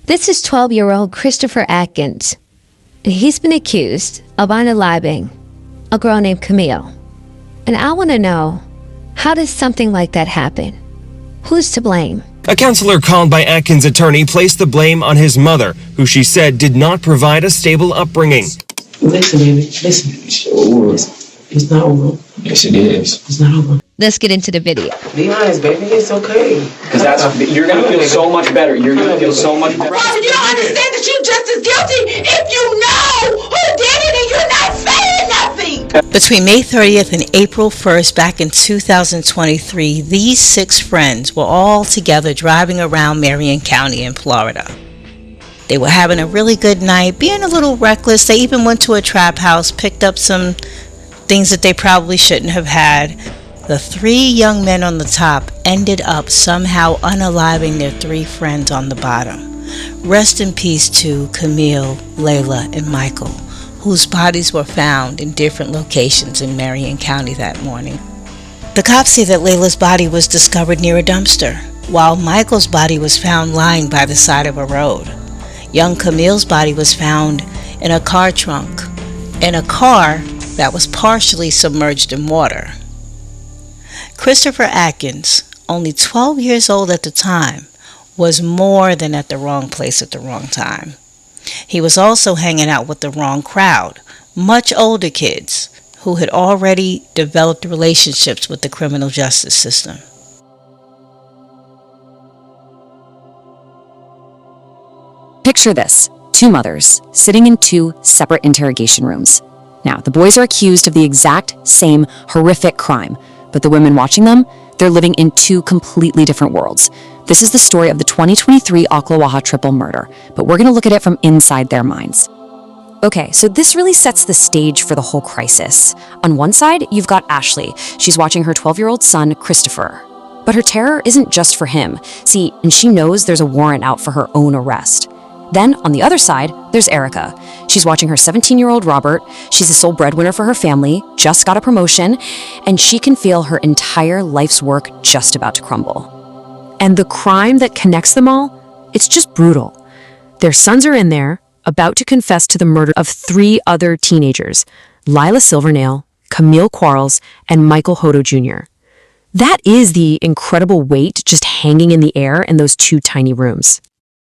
This is 12-year-old Christopher Atkins. He's been accused of unaliving a girl named Camille. And I want to know, how does something like that happen? Who's to blame? A counselor called by Atkins' attorney placed the blame on his mother, who she said did not provide a stable upbringing. Listen, baby, listen. It's not over. Yes, it is. It's not over. Let's get into the video. Be honest, baby. It's okay. Because you're going to feel so much better. You're going to feel so much better. Robert, you don't understand that you're just as guilty if you know who did it and you're not saying nothing. Between May 30th and April 1st back in 2023, these 6 friends were all together driving around Marion County in Florida. They were having a really good night, being a little reckless. They even went to a trap house, picked up some things that they probably shouldn't have had. The 3 young men on the top ended up somehow unaliving their 3 friends on the bottom. Rest in peace to Camille, Layla, and Michael, whose bodies were found in different locations in Marion County that morning. The cops say that Layla's body was discovered near a dumpster, while Michael's body was found lying by the side of a road. Young Camille's body was found in a car trunk, in a car that was partially submerged in water. Christopher Atkins, only 12 years old at the time, was more than at the wrong place at the wrong time. He was also hanging out with the wrong crowd, much older kids who had already developed relationships with the criminal justice system. Picture this, 2 mothers sitting in 2 separate interrogation rooms. Now, the boys are accused of the exact same horrific crime, but the women watching them, they're living in 2 completely different worlds. This is the story of the 2023 Ocklawaha triple murder, but we're going to look at it from inside their minds. Okay, so this really sets the stage for the whole crisis. On one side, you've got Ashley. She's watching her 12-year-old son, Christopher. But her terror isn't just for him. See, and she knows there's a warrant out for her own arrest. Then, on the other side, there's Erica. She's watching her 17-year-old Robert. She's the sole breadwinner for her family, just got a promotion, and she can feel her entire life's work just about to crumble. And the crime that connects them all, it's just brutal. Their sons are in there, about to confess to the murder of 3 other teenagers, Lila Silvernail, Camille Quarles, and Michael Hodo Jr. That is the incredible weight just hanging in the air in those 2 tiny rooms.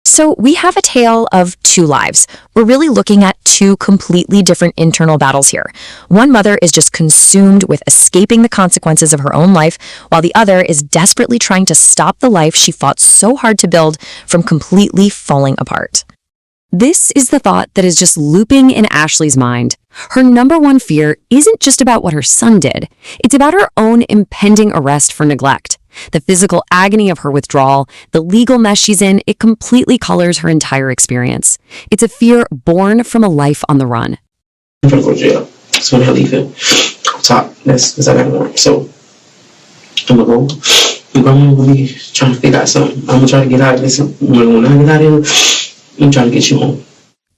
So we have a tale of 2 lives. We're really looking at 2 completely different internal battles here. One mother is just consumed with escaping the consequences of her own life, while the other is desperately trying to stop the life she fought so hard to build from completely falling apart. This is the thought that is just looping in Ashley's mind. Her number one fear isn't just about what her son did. It's about her own impending arrest for neglect. The physical agony of her withdrawal, the legal mess she's in, it completely colors her entire experience. It's a fear born from a life on the run. I'm gonna go to jail. So when I leave him, top. That's I got warrant. So I'm gonna go. You're gonna be trying to figure out something. I'm gonna try to get out of this. When I get out of here, I'm trying to get you home.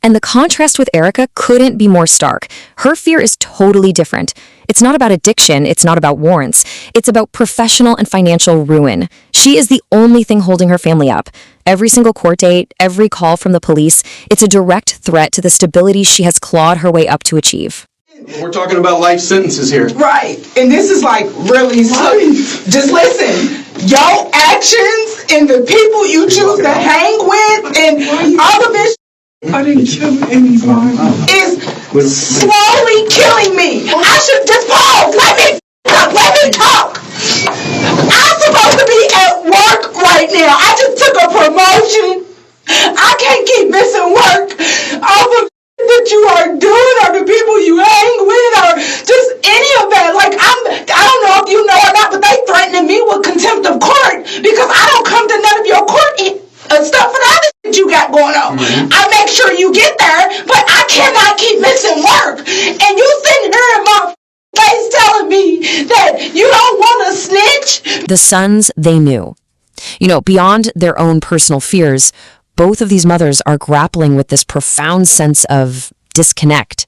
And the contrast with Erica couldn't be more stark. Her fear is totally different. It's not about addiction, it's not about warrants. It's about professional and financial ruin. She is the only thing holding her family up. Every single court date, every call from the police, it's a direct threat to the stability she has clawed her way up to achieve. We're talking about life sentences here. Right. And this is like really just listen. Your actions and the people you choose to hang with and all of this I didn't kill anybody. Is slowly killing me. I should just pause. Let me talk. I'm supposed to be at work right now. I just took a promotion. I can't keep missing work off of that you are doing or the people you hang with or just any of that. Like I don't know if you know or not, but they threatening me with contempt of court because I don't come to none of your court stuff for the other shit you got going on. Mm-hmm. I make sure you get there, but I cannot keep missing work. And you sitting here in my face telling me that you don't want to snitch. The sons, they knew. Beyond their own personal fears, both of these mothers are grappling with this profound sense of disconnect.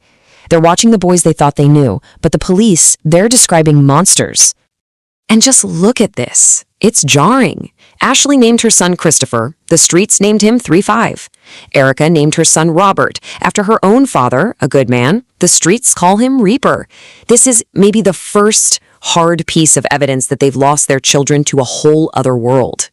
They're watching the boys they thought they knew, but the police, they're describing monsters. And just look at this. It's jarring. Ashley named her son Christopher. The streets named him 3-5. Erica named her son Robert after her own father, a good man. The streets call him Reaper. This is maybe the first hard piece of evidence that they've lost their children to a whole other world.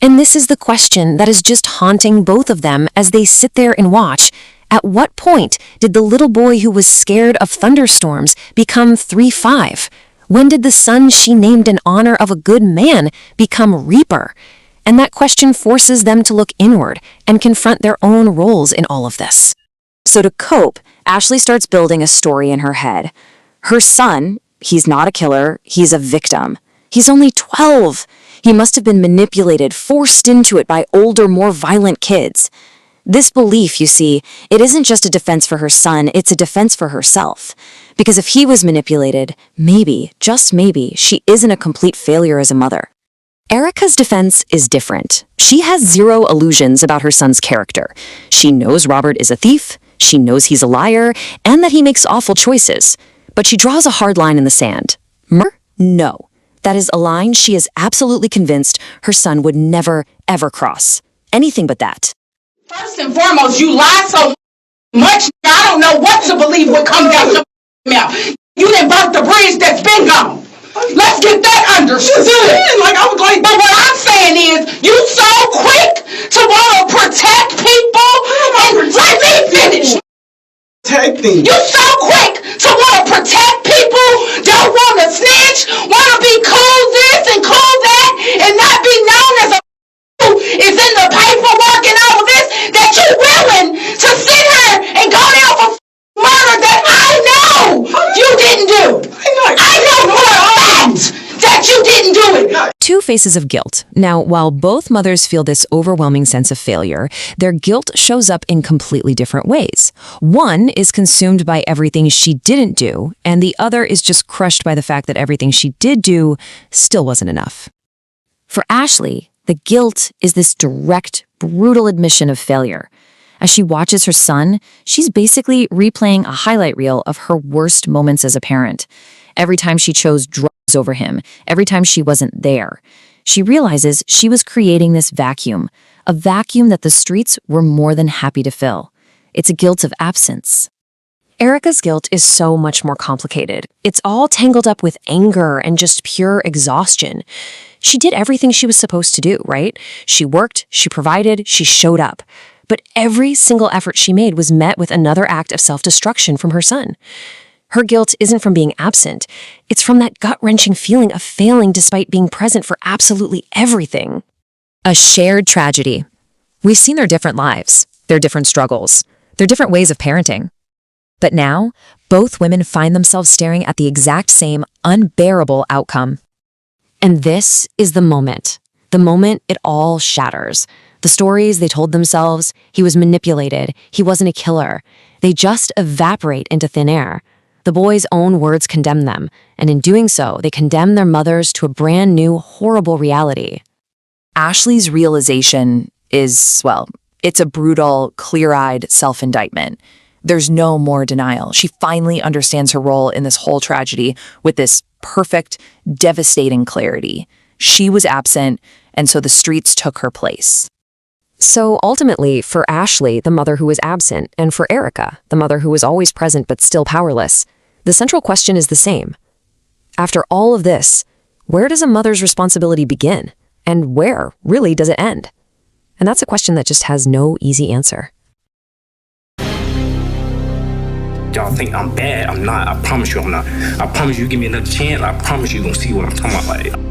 And this is the question that is just haunting both of them as they sit there and watch. At what point did the little boy who was scared of thunderstorms become 3-5? When did the son she named in honor of a good man become Reaper? And that question forces them to look inward and confront their own roles in all of this. So to cope, Ashley starts building a story in her head. Her son, he's not a killer, he's a victim. He's only 12. He must have been manipulated, forced into it by older, more violent kids. This belief, you see, it isn't just a defense for her son, it's a defense for herself. Because if he was manipulated, maybe, just maybe, she isn't a complete failure as a mother. Erica's defense is different. She has zero illusions about her son's character. She knows Robert is a thief, she knows he's a liar, and that he makes awful choices. But she draws a hard line in the sand. Murder? No. That is a line she is absolutely convinced her son would never, ever cross. Anything but that. First and foremost, you lie so much, I don't know what to believe what comes out your mouth. You didn't burn the bridge that's been gone. Let's get that understood. But what I'm saying is, you so quick to want to protect people, and let me finish. Protecting. You so quick to want to protect people, don't want to snitch, want to be cool this and cool that, and not be known as a is in the paperwork and all of this, that you're willing to sit here and go down for murder that I know you didn't do. I know for a fact that you didn't do it. Two faces of guilt. Now, while both mothers feel this overwhelming sense of failure, their guilt shows up in completely different ways. One is consumed by everything she didn't do, and the other is just crushed by the fact that everything she did do still wasn't enough. For Ashley, the guilt is this direct, brutal admission of failure. As she watches her son, she's basically replaying a highlight reel of her worst moments as a parent. Every time she chose drugs over him, every time she wasn't there, she realizes she was creating this vacuum, a vacuum that the streets were more than happy to fill. It's a guilt of absence. Erica's guilt is so much more complicated. It's all tangled up with anger and just pure exhaustion. She did everything she was supposed to do, right? She worked, she provided, she showed up. But every single effort she made was met with another act of self-destruction from her son. Her guilt isn't from being absent. It's from that gut-wrenching feeling of failing despite being present for absolutely everything. A shared tragedy. We've seen their different lives, their different struggles, their different ways of parenting. But now, both women find themselves staring at the exact same unbearable outcome. And this is the moment it all shatters. The stories they told themselves, he was manipulated, he wasn't a killer, they just evaporate into thin air. The boys' own words condemn them, and in doing so, they condemn their mothers to a brand new, horrible reality. Ashley's realization is, well, it's a brutal, clear-eyed self-indictment. There's no more denial. She finally understands her role in this whole tragedy with this perfect, devastating clarity. She was absent, and so the streets took her place. So ultimately, for Ashley, the mother who was absent, and for Erica, the mother who was always present but still powerless, the central question is the same. After all of this, where does a mother's responsibility begin? And where, really, does it end? And that's a question that just has no easy answer. Y'all think I'm bad. I'm not. I promise you I'm not. I promise you give me another chance. I promise you gonna see what I'm talking about. Like,